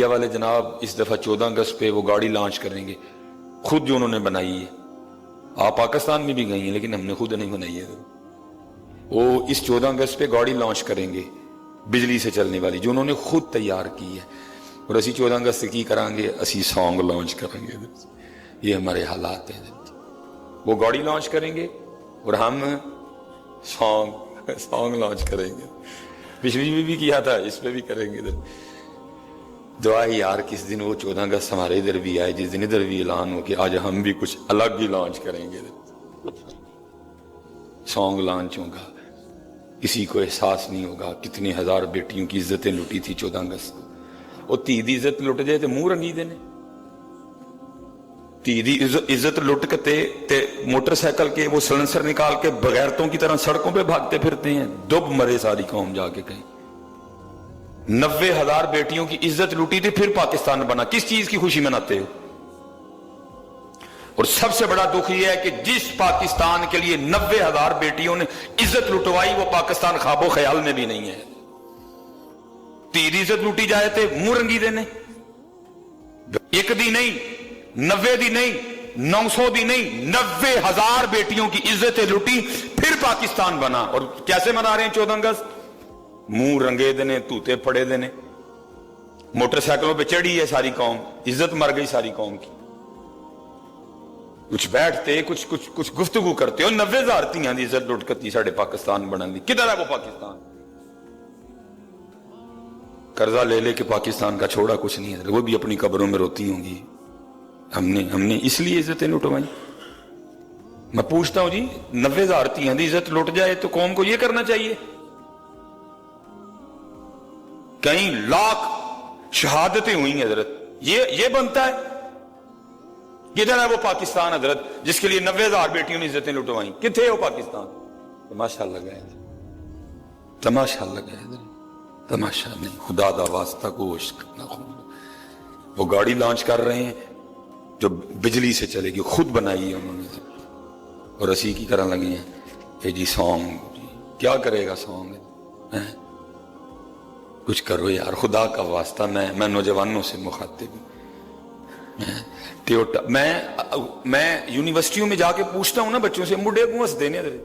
India والے جناب اس دفعہ 14 اگست پہ وہ گاڑی لانچ کریں گے، خود جو انہوں نے بنائی ہے. آپ پاکستان میں بھی گئی ہیں لیکن ہم نے خود نہیں بنائی ہے. وہ اس 14 اگست پہ گاڑی لانچ کریں گے بجلی سے چلنے والی، جو انہوں نے خود تیار کی ہے. اور اسی 14 اگست سے کی کریں گے، اسی سانگ لانچ کریں گے. یہ ہمارے حالات ہیں. وہ گاڑی لانچ کریں گے اور ہم سانگ لانچ کریں گے. پچھلی میں بھی کیا تھا، اس پہ بھی کریں گے. دعا ہے یار کس دن وہ 14 اگست ہمارے ادھر بھی آئے، جس دن ادھر بھی اعلان ہو کہ آج ہم بھی کچھ الگ ہی لانچ کریں گے. سانگ لانچ ہوگا، کسی کو احساس نہیں ہوگا کتنے ہزار بیٹیوں کی عزتیں لٹی تھی 14 اگست کو. وہ تھی دی عزت لٹ جائے تو منہ رنگی دینے. تھی دی عزت لٹ کے تے موٹر سائیکل کے وہ سلنسر نکال کے بغیرتوں کی طرح سڑکوں پہ بھاگتے پھرتے ہیں. دب مرے ساری قوم جا کے کہیں. 90,000 بیٹیوں کی عزت لوٹی تھی، پھر پاکستان بنا. کس چیز کی خوشی مناتے ہو؟ اور سب سے بڑا دکھ یہ ہے کہ جس پاکستان کے لیے 90,000 بیٹیوں نے عزت لٹوائی، وہ پاکستان خواب و خیال میں بھی نہیں ہے. تیری عزت لوٹی جائے تھے منہ رنگی دینے. ایک دی نہیں، 90 دی نہیں، 900 دی نہیں، 90,000 بیٹیوں کی عزتیں لوٹی، پھر پاکستان بنا. اور کیسے منا رہے ہیں 14 اگست؟ منہ رنگے دینے، توتے پڑے دینے. موٹر سائیکلوں پہ چڑھی ہے ساری قوم، عزت مر گئی ساری قوم کی. کچھ بیٹھتے کچھ گفتگو کرتے ہو. 90,000 تیاں دی عزت لٹ کتی ساڑھے پاکستان بنن دی. کدھر ہے وہ پاکستان؟ قرضہ لے لے کے پاکستان کا چھوڑا کچھ نہیں ہے. وہ بھی اپنی قبروں میں روتی ہوں گی. ہم نے اس لیے عزتیں لٹوائی. میں پوچھتا ہوں جی 90,000 تیاں دی عزت لٹ جائے تو قوم کو یہ کرنا چاہیے. کئی لاکھ شہادتیں ہوئی ہیں حضرت، یہ بنتا ہے؟ کدھر ہے وہ پاکستان حضرت جس کے لیے 90,000 بیٹیوں نے عزتیں لٹوائیں؟ کتنے ہو پاکستان؟ تماشا لگا ہے، تماشا لگا ہے. تماشا نہیں، خدا دا واسطہ گوشت کرنا. وہ گاڑی لانچ کر رہے ہیں جو بجلی سے چلے گی، خود بنائی ہے انہوں نے. اور اسی کی طرح لگے ہیں کہ جی سانگ، جی کیا کرے گا سانگ؟ کچھ کرو یار خدا کا واسطہ. میں نوجوانوں سے مخاطب ہوں. میں یونیورسٹیوں میں جا کے پوچھتا ہوں نا بچوں سے، مڈے کو ہنس دینے دے.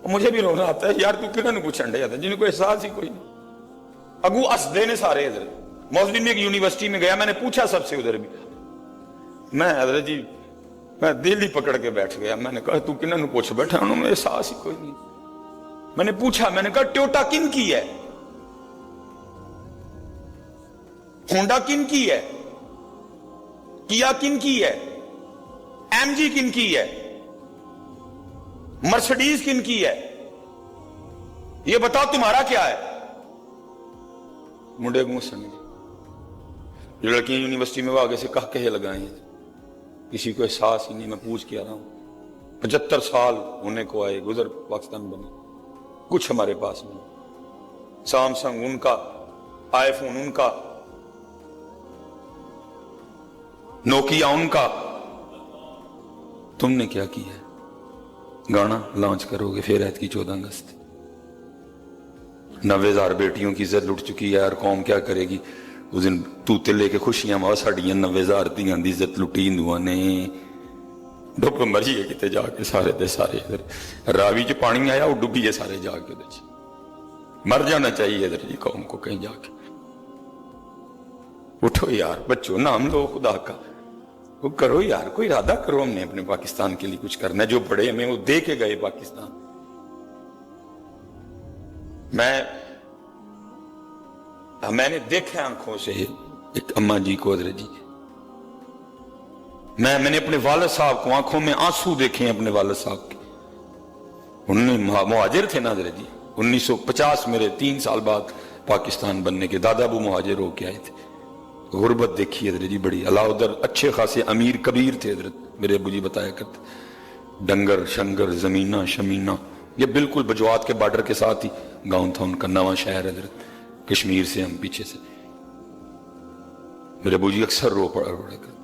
مجھے بھی رونا آتا ہے یار، تو کنہاں نوں پوچھن ڈیا تھا جن کو احساس ہی کوئی نہیں. اگو ہنس دینے سارے. حضرت موزلین میں ایک یونیورسٹی میں گیا، میں نے پوچھا سب سے ادھر بھی. میں حضرت جی میں دل ہی پکڑ کے بیٹھ گیا. میں نے کہا تو کنہاں نوں پوچھ بیٹھا؟ انہوں نے احساس ہی کوئی نہیں. میں نے پوچھا، میں نے کہا ٹویوٹا کن کی ہے؟ ہونڈا کن کی ہے؟ کیا کن کی ہے؟ ایم جی کن کی ہے؟ مرسڈیز کن کی ہے؟ یہ بتاؤ تمہارا کیا ہے؟ منڈے کو سنگے جو لڑکیاں یونیورسٹی میں وہ آگے سے کہے لگائیں ہیں. کسی کو احساس ہی نہیں. میں پوچھ کے آ رہا ہوں 75 سال ہونے کو آئے گزر پاکستان بنے، کچھ ہمارے پاس نہیں. سامسنگ ان کا، آئی فون ان کا، نوکیا ان کا. تم نے کیا کیا ہے؟ گانا لانچ کرو گے پھر ایت کی 14 اگست. 90,000 بیٹیوں کی عزت لٹ چکی ہے. اور قوم کیا کرے گی اس دن؟ توتے لے کے خوشیاں ماں ساڑیاں 90,000 دیاں دی عزت لٹی ہندوؤں نے. ڈب مرجی ہے کتے جا کے سارے دے سارے. راوی چ پانی آیا وہ ڈبی ہے سارے جا کے. مر جانا چاہیے ادھر جی قوم کو کہیں جا کے. اٹھو یار بچوں، نام لو خدا کا. وہ کرو یار، کوئی ارادہ کرو. ہم نے اپنے پاکستان کے لیے کچھ کرنا ہے. جو بڑے ہمیں وہ دے کے گئے پاکستان. میں نے دیکھا آنکھوں سے ایک اماں جی کو حضرت جی، میں نے اپنے والد صاحب کو آنکھوں میں آنسو دیکھے ہیں اپنے والد صاحب کے. انہوں نے مہاجر تھے نا حضرت جی. 1950 میرے 3 سال بعد پاکستان بننے کے دادا ابو مہاجر ہو کے آئے تھے. غربت دیکھی حضرت جی بڑی. اللہ ادھر اچھے خاصے امیر کبیر تھے حضرت، میرے ابو جی بتایا کرتے. ڈنگر شنگر زمینہ شمینہ. یہ بالکل بجوات کے بارڈر کے ساتھ ہی گاؤں تھا ان کا، نواں شہر حضرت. کشمیر سے ہم پیچھے سے. میرے ابو جی اکثر رو پڑا کر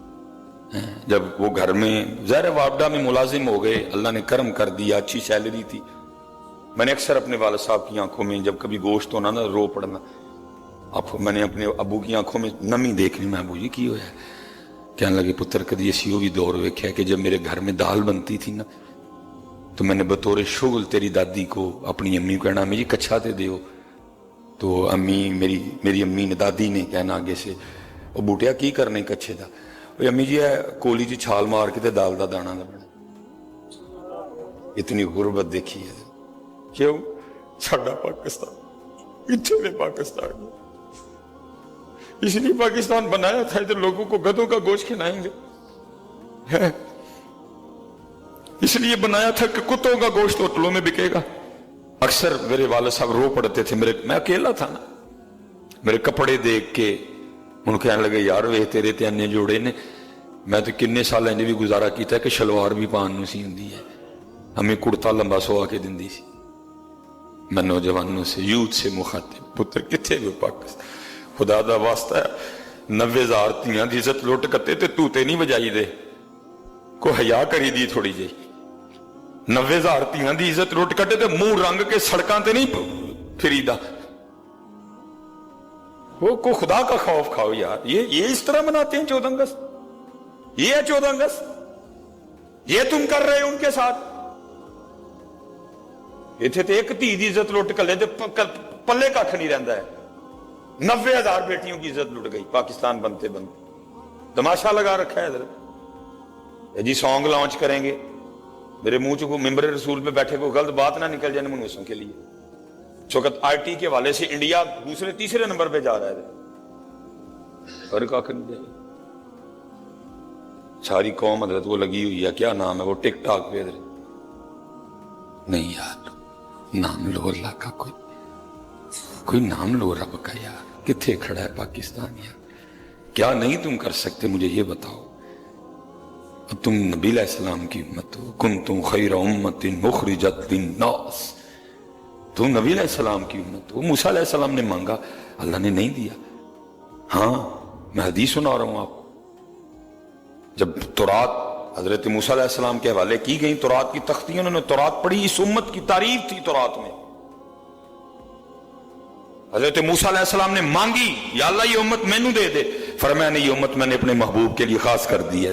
جب وہ گھر میں ظاہر وابڈا میں ملازم ہو گئے، اللہ نے کرم کر دیا، اچھی سیلری تھی. میں نے اکثر اپنے والد صاحب کی آنکھوں میں جب کبھی گوشت ہونا نا رو پڑنا. آپ میں نے اپنے ابو کی آنکھوں میں نمی دیکھ لی. میں ابو جی کی ہویا ہے؟ کہنے لگے پتر کدی اسی بھی دور ویکھیا کہ جب میرے گھر میں دال بنتی تھی نا تو میں نے بطور شغل تیری دادی کو اپنی امی کو کہنا امی جی کچھا تے دیو. تو امی میری امی نے دادی نے کہنا آگے سے وہ بوٹیا کی کرنے کچھے دا؟ وہ امی جی ہے کولی جی چھال مار کے تے دال دا دانا دا بنا. اتنی غربت دیکھی ہے. کیوں؟ ساڈا پاکستان کتنے نے پاکستان اس لیے پاکستان بنایا تھا ادھر لوگوں کو گدھوں کا گوشت کھلائیں گے. اس لیے بنایا تھا کہ کتوں کا گوشت ہوٹلوں میں بکے گا. اکثر میرے والد صاحب رو پڑتے تھے. میں اکیلا تھا نا. میرے کپڑے دیکھ کے ان کہنے لگے یار وے تیرے تے انے جوڑے نے. میں تو کنے سال انج بھی گزارا کیتا ہے کہ شلوار بھی پان نو سی ہوندی ہے. ہمیں کرتا لمبا سوا کے دندی سی. میں نوجوانوں سے یوتھ سے مخاطب پتر کتنے گئے پاکستان خدا دا واسطہ ہے 90,000 تیاں دی عزت لوٹ کتے تے توتے نہیں بجائی دے کو حیا کری دی تھوڑی جی. 90,000 تیاں دی عزت لوٹ کٹے تے منہ رنگ کے سڑکاں تے نہیں پھریدا. وہ کو خدا کا خوف کھاؤ یار. یہ اس طرح مناتے ہیں 14 اگست. یہ ہے 14 اگست. یہ تم کر رہے ہو ان کے ساتھ. اتنے تے ایک دھی دی عزت لٹ کلے تے پلے کھ نہیں رہندا ہے. 90,000 بیٹیوں کی عزت لٹ گئی پاکستان بنتے بنتے. تماشا لگا رکھا ہے ادھر. جی سانگ لانچ کریں گے. میرے منہ چ ممبر رسول پہ بیٹھے کو غلط بات نہ نکل جائے منوسوں کے لیے. چونکہ آئی ٹی کے حوالے سے انڈیا دوسرے تیسرے نمبر پہ جا رہا ہے. فرق نہیں جائے. ساری قوم حضرت وہ لگی ہوئی ہے کیا نام ہے وہ ٹک ٹاک پہ ادھر. نہیں یار نام لو اللہ کا. کوئی نام لو رب کا یار. کتنے کھڑا ہے پاکستان یار. کیا نہیں تم کر سکتے مجھے یہ بتاؤ. اب تم نبی علیہ السلام کی امت ہو. کنتم خیر امت اخرجت للناس. تم نبی علیہ السلام کی امت ہو. موسیٰ علیہ السلام نے مانگا اللہ نے نہیں دیا. ہاں میں حدیث سنا رہا ہوں آپ. جب تورات حضرت موسیٰ علیہ السلام کے حوالے کی گئی تورات کی تختیاں انہوں نے تورات پڑھی. اس امت کی تعریف تھی تورات میں. حضرت موسیٰ علیہ السلام نے مانگی یا اللہ یہ امت میں نو دے دے. فرمایا نہیں یہ امت میں نے اپنے محبوب کے لیے خاص کر دی ہے.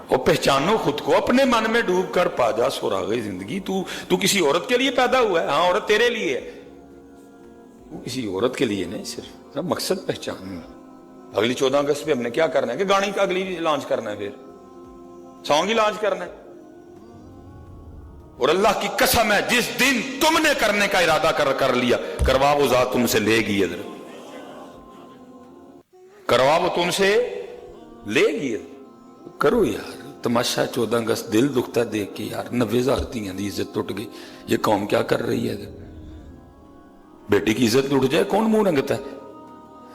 اور پہچانو خود کو. اپنے من میں ڈوب کر پا جا سراغ زندگی. تو کسی عورت کے لیے پیدا ہوا ہے. ہاں عورت تیرے لیے ہے. تو کسی عورت کے لیے نہیں. صرف مقصد پہچان. اگلی 14 اگست پہ ہم نے کیا کرنا ہے کہ گاڑی کا اگلی لانچ کرنا ہے. پھر سانگ ہی لانچ کرنا ہے. اور اللہ کی قسم ہے جس دن تم نے کرنے کا ارادہ کر لیا کروا وہ ذات تم سے لے گی. ادھر کروا وہ تم سے لے گی. کرو یار تماشا 14 اگست. دل دکھتا دیکھ کے یار. 90,000 تیاں دی عزت ٹوٹ گئی. یہ قوم کیا کر رہی ہے. بیٹی کی عزت لٹ جائے کون منہ رنگتا ہے.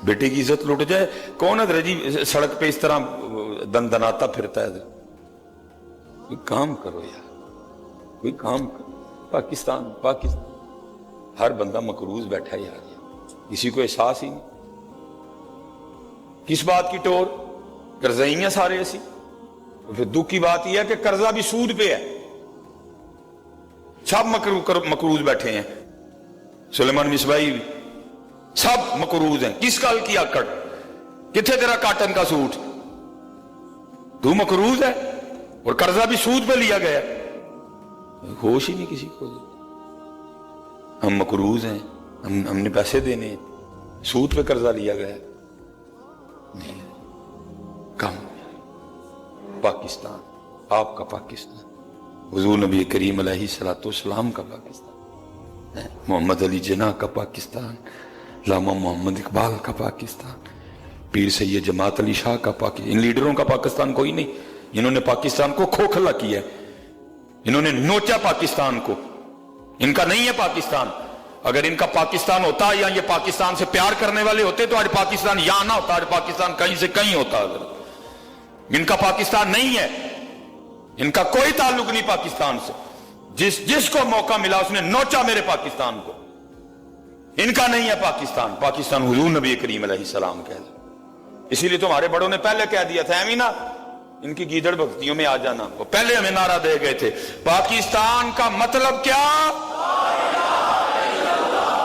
بیٹے کی عزت لٹ جائے کون ادھر جی سڑک پہ اس طرح دن دناتا پھرتا ہے. ادھر کوئی کام کرو یار. کوئی کام کرو. پاکستان ہر بندہ مقروض بیٹھا یار. کسی کو احساس ہی نہیں. کس بات کی ٹور قرضے ہیں سارے اسی. پھر دکھ کی بات یہ ہے کہ قرضہ بھی سود پہ ہے. سب مقروض بیٹھے ہیں. سلیمان مصباحی سب مقروض ہیں. کس کال کی آکڑ کتنے تیرا کاٹن کا سوٹ. تو مقروض ہے اور قرضہ بھی سود پہ لیا گیا. ہوش ہی نہیں کسی کو. ہم مقروض ہیں. ہم نے پیسے دینے ہیں. سود پہ قرضہ لیا گیا. نہیں کم. پاکستان آپ کا پاکستان. حضور نبی کریم علیہ الصلوۃ والسلام کا پاکستان. محمد علی جناح کا پاکستان. علامہ محمد اقبال کا پاکستان. پیر سید جماعت علی شاہ کا پاکستان. ان لیڈروں کا پاکستان کوئی نہیں. انہوں نے پاکستان کو کھوکھلا کیا ہے. انہوں نے نوچا پاکستان کو. ان کا نہیں ہے پاکستان. اگر ان کا پاکستان ہوتا یا یہ پاکستان سے پیار کرنے والے ہوتے تو آج پاکستان یہاں نہ ہوتا. آج پاکستان کہیں سے کہیں ہوتا. ان کا پاکستان نہیں ہے. ان کا کوئی تعلق نہیں پاکستان سے. جس کو موقع ملا اس نے نوچا میرے پاکستان کو. ان کا نہیں ہے پاکستان. پاکستان حضور نبی کریم علیہ السلام کہہ دے. اسی لیے تمہارے بڑوں نے پہلے کہہ دیا تھا امینا ان کی گیدڑ بھکتیوں میں آ جانا. وہ پہلے ہمیں نعرہ دے گئے تھے پاکستان کا مطلب کیا.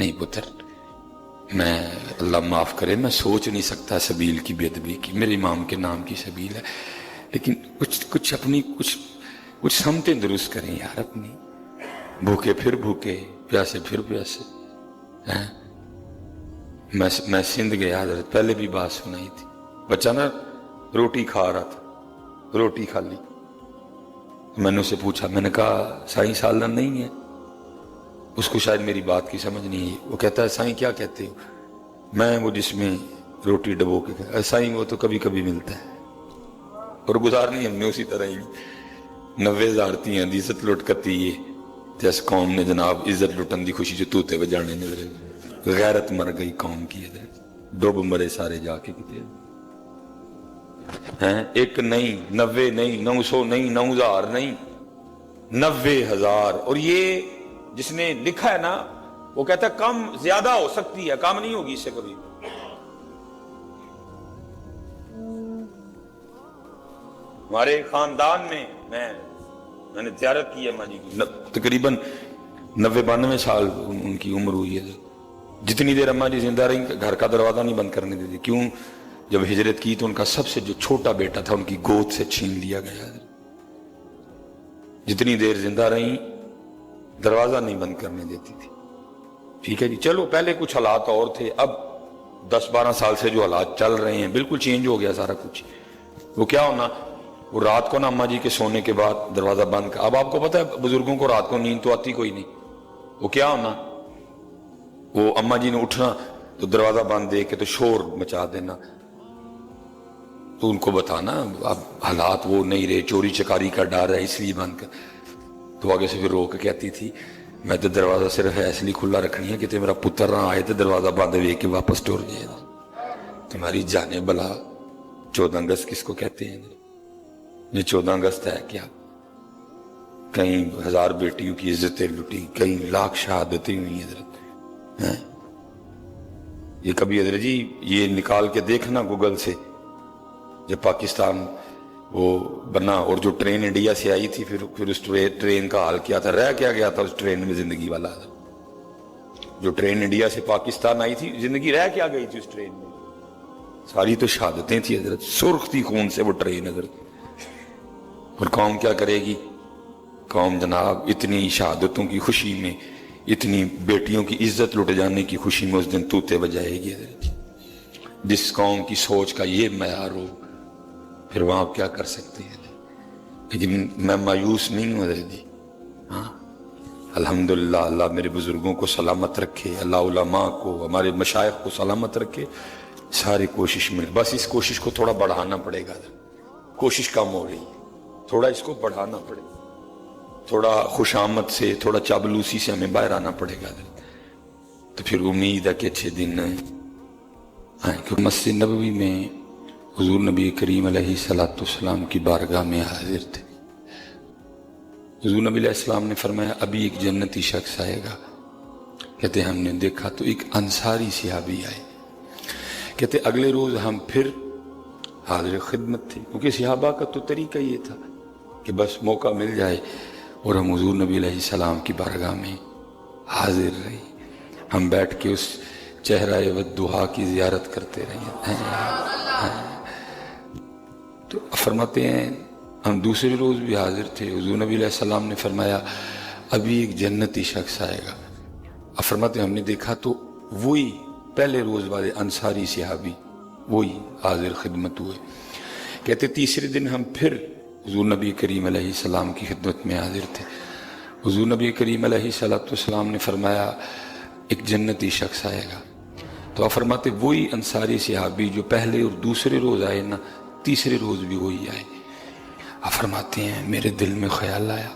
نہیں پتر، میں اللہ معاف کرے میں سوچ نہیں سکتا سبیل کی بے ادبی کی، میرے امام کے نام کی سبیل ہے، لیکن کچھ اپنی کچھ سمتیں درست کریں یار اپنی، بھوکے پھر بھوکے، پیاسے پھر پیاسے ہیں۔ میں سندھ گیا حضرت، پہلے بھی بات سنائی تھی، بچہ نا روٹی کھا رہا تھا، روٹی کھا لی، میں نے اسے پوچھا، میں نے کہا سائیں سالن نہیں ہے؟ اس کو شاید میری بات کی سمجھ نہیں ہے، وہ کہتا ہے سائیں کیا کہتے ہو؟ میں وہ جس میں روٹی ڈبو کے کہا سائیں وہ تو کبھی کبھی ملتا ہے، اور گزارنی ہم نے اسی طرح ہی 90,000 تیاں دی عزت لٹ کتی ہے جس قوم نے جناب عزت لٹن دی خوشی جو توتے بجانے نظرے، غیرت مر گئی قوم کی ہے، ڈوب مرے سارے جا کے کتے ہیں، 1 نہیں 90 نہیں 900 نہیں 9,000 نہیں 90,000۔ اور یہ جس نے لکھا ہے نا وہ کہتا ہے کم زیادہ ہو سکتی ہے، کم نہیں ہوگی اس سے کبھی۔ ہمارے خاندان میں میں نے زیارت کی ہے اماں جی کی، تقریباً 90-92 سال ان کی عمر ہوئی ہے، جتنی دیر اماں جی زندہ رہی گھر کا دروازہ نہیں بند کرنے دیتی، کیوں؟ جب ہجرت کی تو ان کا سب سے جو چھوٹا بیٹا تھا ان کی گود سے چھین لیا گیا، جتنی دیر زندہ رہی دروازہ نہیں بند کرنے دیتی تھی۔ ٹھیک ہے جی، چلو پہلے کچھ حالات اور تھے، اب 10-12 سال سے جو حالات چل رہے ہیں بالکل چینج ہو گیا سارا کچھ۔ وہ کیا ہونا، وہ رات کو نا اماں جی کے سونے کے بعد دروازہ بند کر، اب آپ کو پتہ ہے بزرگوں کو رات کو نیند تو آتی کوئی نہیں، وہ کیا ہونا، وہ اماں جی نے اٹھنا تو دروازہ بند دے کے تو شور مچا دینا، تو ان کو بتانا اب حالات وہ نہیں رہے، چوری چکاری کا ڈر ہے اس لیے بند کر، تو آگے سے پھر رو کے کہتی تھی میں تو دروازہ صرف ایسے لیے کھلا رکھنی ہے کہ میرا پتر نہ آئے تو دروازہ بند دے کے واپس ٹور جائے، تمہاری جانے بلا 14 اگست کس کو کہتے ہیں؟ یہ 14 اگست ہے کیا؟ کئی 1000 بیٹیوں کی عزتیں لٹی، کئی لاکھ شہادتیں ہوئی حضرت ہیں۔ یہ کبھی حضرت جی یہ نکال کے دیکھنا گوگل سے، جب پاکستان وہ بنا اور جو ٹرین انڈیا سے آئی تھی، پھر اس ٹرین کا حال کیا تھا، رہ کیا گیا تھا اس ٹرین میں زندگی والا، جو ٹرین انڈیا سے پاکستان آئی تھی زندگی رہ کیا گئی تھی اس ٹرین میں؟ ساری تو شہادتیں تھی حضرت، سرخ تھی خون سے وہ ٹرین حضرت۔ اور قوم کیا کرے گی؟ قوم جناب اتنی شہادتوں کی خوشی میں، اتنی بیٹیوں کی عزت لٹ جانے کی خوشی میں اس دن توتے بجائے گی حضرت۔ جس قوم کی سوچ کا یہ معیار ہو پھر وہاں آپ کیا کر سکتے ہیں؟ لیکن میں مایوس نہیں ہوں حضرت جی، ہاں الحمدللہ اللہ میرے بزرگوں کو سلامت رکھے، اللہ علماء کو ہمارے مشائخ کو سلامت رکھے، سارے کوشش میں بس اس کوشش کو تھوڑا بڑھانا پڑے گا، کوشش کم ہو رہی ہے، تھوڑا اس کو بڑھانا پڑے گا، تھوڑا خوش آمد سے، تھوڑا چابلوسی سے ہمیں باہر آنا پڑے گا، تو پھر امید ہے کہ اچھے دن آئیں۔ کیونکہ مسجد نبوی میں حضور نبی کریم علیہ السلام کی بارگاہ میں حاضر تھے، حضور نبی علیہ السلام نے فرمایا ابھی ایک جنتی شخص آئے گا، کہتے ہم نے دیکھا تو ایک انصاری صحابی آئے، کہتے اگلے روز ہم پھر حاضر خدمت تھے، کیونکہ صحابہ کا تو طریقہ یہ تھا کہ بس موقع مل جائے اور ہم حضور نبی علیہ السلام کی بارگاہ میں حاضر رہے، ہم بیٹھ کے اس چہرہ والدہا کی زیارت کرتے رہے ہیں۔ تو فرماتے ہیں ہم دوسرے روز بھی حاضر تھے، حضور نبی علیہ السلام نے فرمایا ابھی ایک جنتی شخص آئے گا، فرماتے ہیں ہم نے دیکھا تو وہی پہلے روز والے انصاری صحابی وہی حاضر خدمت ہوئے، کہتے تیسرے دن ہم پھر حضور نبی کریم علیہ السلام کی خدمت میں حاضر تھے، حضور نبی کریم علیہ السلام نے فرمایا ایک جنتی شخص آئے گا، تو آپ فرماتے وہی انصاری صحابی جو پہلے اور دوسرے روز آئے نا، تیسرے روز بھی وہی آئے۔ آپ فرماتے ہیں میرے دل میں خیال آیا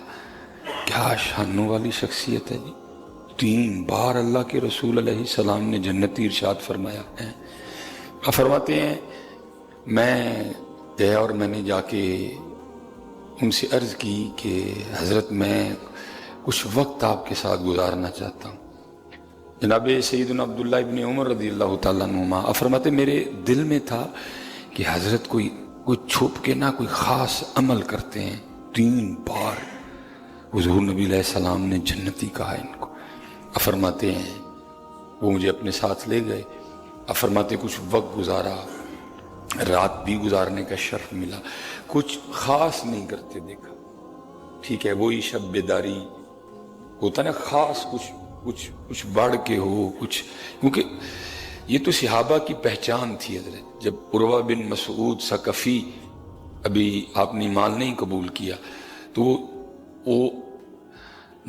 کیا شانوں والی شخصیت ہے جی، 3 بار اللہ کے رسول علیہ السلام نے جنتی ارشاد فرمایا ہے۔ آپ فرماتے ہیں میں گیا اور میں نے جا کے ان سے عرض کی کہ حضرت میں کچھ وقت آپ کے ساتھ گزارنا چاہتا ہوں۔ جناب سیدنا عبداللہ ابن عمر رضی اللہ تعالیٰ عنہما فرماتے میرے دل میں تھا کہ حضرت کوئی چھپ کے نہ کوئی خاص عمل کرتے ہیں، 3 بار حضور نبی علیہ السلام نے جنتی کہا ان کو۔ فرماتے ہیں وہ مجھے اپنے ساتھ لے گئے. اب فرماتے کچھ وقت گزارا, رات بھی گزارنے کا شرف ملا, کچھ خاص نہیں کرتے دیکھا. ٹھیک ہے وہی شب بیداری ہوتا نا, خاص کچھ بڑھ کے ہو کچھ, کیونکہ یہ تو صحابہ کی پہچان تھی حضرت. جب عروہ بن مسعود ثقفی ابھی آپ نے ایمان نہیں قبول کیا تو وہ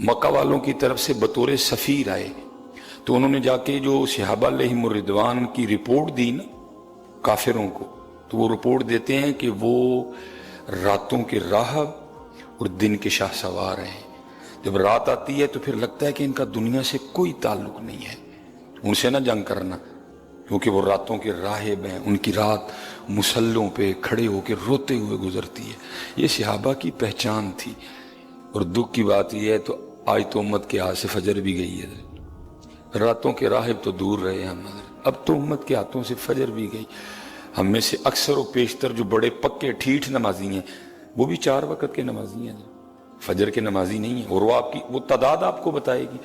مکہ والوں کی طرف سے بطور سفیر آئے, تو انہوں نے جا کے جو صحابہ علیہم الرضوان کی رپورٹ دی نا کافروں کو, تو وہ رپورٹ دیتے ہیں کہ وہ راتوں کے راہب اور دن کے شاہ سوار ہیں. جب رات آتی ہے تو پھر لگتا ہے کہ ان کا دنیا سے کوئی تعلق نہیں ہے, ان سے نہ جنگ کرنا, کیونکہ وہ راتوں کے راہب ہیں. ان کی رات مسلوں پہ کھڑے ہو کے روتے ہوئے گزرتی ہے. یہ صحابہ کی پہچان تھی. اور دکھ کی بات یہ ہے تو آج تو امت کے ہاتھ سے فجر بھی گئی ہے. راتوں کے راہب تو دور رہے ہم, اب تو امت کے ہاتھوں سے فجر بھی گئی. ہم میں سے اکثر و بیشتر جو بڑے پکے ٹھیٹھ نمازی ہیں وہ بھی 4 وقت کے نمازی ہیں, فجر کے نمازی نہیں ہیں. اور وہ تعداد آپ کو بتائے گی,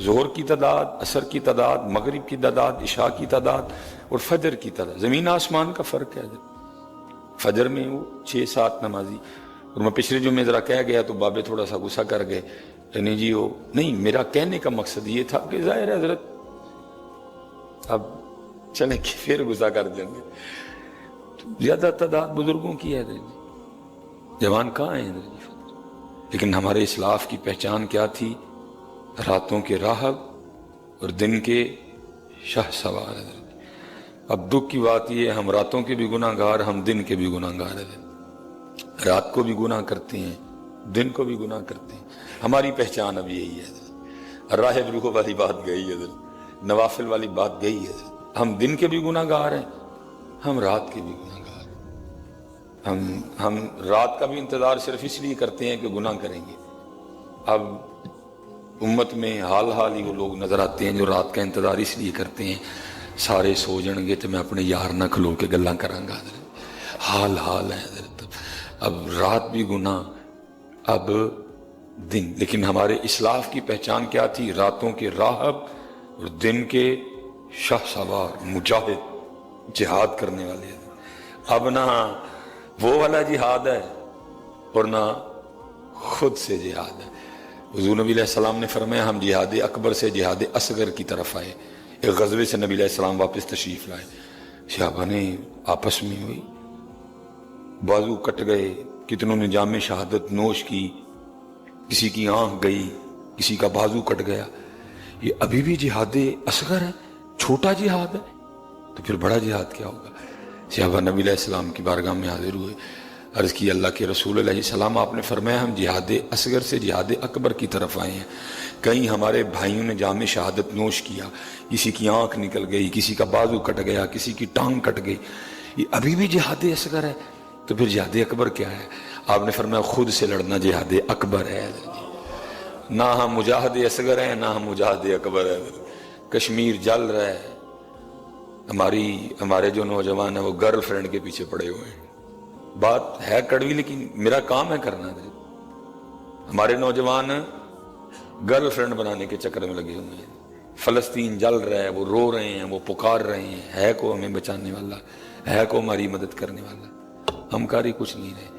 ظہر کی تعداد, عصر کی تعداد, مغرب کی تعداد, عشاء کی تعداد اور فجر کی تعداد. زمین آسمان کا فرق ہے. فجر میں وہ 6-7 نمازی. اور میں پچھلے جو میں ذرا کہہ گیا تو بابے تھوڑا سا غصہ کر گئے, نہیں جی وہ نہیں, میرا کہنے کا مقصد یہ تھا کہ ظاہر ہے حضرت اب چلیں کہ پھر غصہ کر دیں گے. زیادہ تعداد بزرگوں کی ہے, جوان کہاں ہیں حضرت. لیکن ہمارے اسلاف کی پہچان کیا تھی؟ راتوں کے راہب اور دن کے شاہ سوار. اب دکھ کی بات یہ ہے ہم راتوں کے بھی گناہ گار, ہم دن کے بھی گناہ گار ہیں. رات کو بھی گناہ کرتے ہیں, دن کو بھی گناہ کرتے ہیں. ہماری پہچان اب یہی ہے. راہب روح والی بات گئی ہے, نوافل والی بات گئی ہے. ہم دن کے بھی گناہ گار ہیں, ہم رات کے بھی گناہ گار ہیں. ہم رات کا بھی انتظار صرف اس لیے کرتے ہیں کہ گناہ کریں گے. اب امت میں حال ہی وہ لوگ نظر آتے ہیں جو رات کا انتظار اس لیے کرتے ہیں سارے سو جان گے تو میں اپنے یار نہ کھلو کے گلاں کراں گا. حال ہے حضرت. اب رات بھی گناہ, اب دن. لیکن ہمارے اسلاف کی پہچان کیا تھی؟ راتوں کے راہب اور دن کے شاہ سوار, مجاہد, جہاد کرنے والے. اب نہ وہ والا جہاد ہے اور نہ خود سے جہاد ہے. حضور نبی علیہ السلام نے فرمایا ہم جہاد اکبر سے جہاد اصغر کی طرف آئے. ایک غزوے سے نبی علیہ السلام واپس تشریف لائے, صحابہ نے آپس میں ہوئی, بازو کٹ گئے, کتنوں نے جام شہادت نوش کی, کسی کی آنکھ گئی, کسی کا بازو کٹ گیا. یہ ابھی بھی جہاد اصغر ہے, چھوٹا جہاد ہے, تو پھر بڑا جہاد کیا ہوگا؟ صحابہ نبی علیہ السلام کی بارگاہ میں حاضر ہوئے, عرض کی اللہ کے رسول علیہ السلام آپ نے فرمایا ہم جہاد اصغر سے جہاد اکبر کی طرف آئے ہیں. کئی ہمارے بھائیوں نے جام شہادت نوش کیا, کسی کی آنکھ نکل گئی, کسی کا بازو کٹ گیا, کسی کی ٹانگ کٹ گئی. یہ ابھی بھی جہاد اصغر ہے, تو پھر جہاد اکبر کیا ہے؟ آپ نے فرمایا خود سے لڑنا جہاد اکبر ہے. نہ ہم مجاہد اصغر ہیں, نہ ہم مجاہد اکبر ہے. کشمیر جل رہا ہے, ہمارے جو نوجوان ہیں وہ گرل فرینڈ کے پیچھے پڑے ہوئے ہیں. بات ہے کڑوی لیکن میرا کام ہے کرنا. ہمارے نوجوان گرل فرینڈ بنانے کے چکر میں لگے ہوئے ہیں. فلسطین جل رہا ہے, وہ رو رہے ہیں, وہ پکار رہے ہیں, ہے کو ہمیں بچانے والا, ہے کو ہماری مدد کرنے والا. ہم کاری کچھ نہیں رہے.